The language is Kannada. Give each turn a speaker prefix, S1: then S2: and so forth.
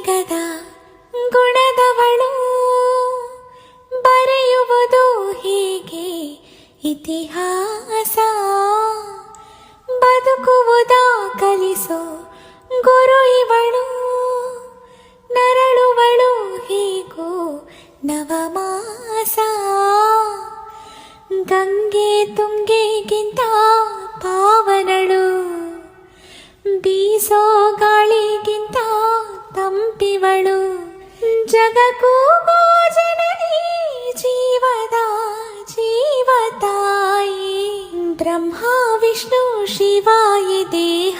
S1: ಸಿಗದ ಗುಣದವಳು, ಬರೆಯುವುದು ಹೀಗೆ ಇತಿಹಾಸ. ಬದುಕುವುದ ಕಲಿಸೋ ಗುರು ಇವಳು, ನರಳುವಳು ಹೀಗೂ ನವಮಾಸ. ಗಂಗೆ ತುಂಗೆಗಿಂತ ಪಾವನಳು, ಬೀಸೋ ಗಾಳಿಗಿಂತ ತಂಪಿವಳು. ಜಗಕ್ಕೂ ಜನನಿ ಜೀವದ ಜೀವತಾಯಿ, ಬ್ರಹ್ಮ ವಿಷ್ಣು ಶಿವಾಯಿ ದೇಹ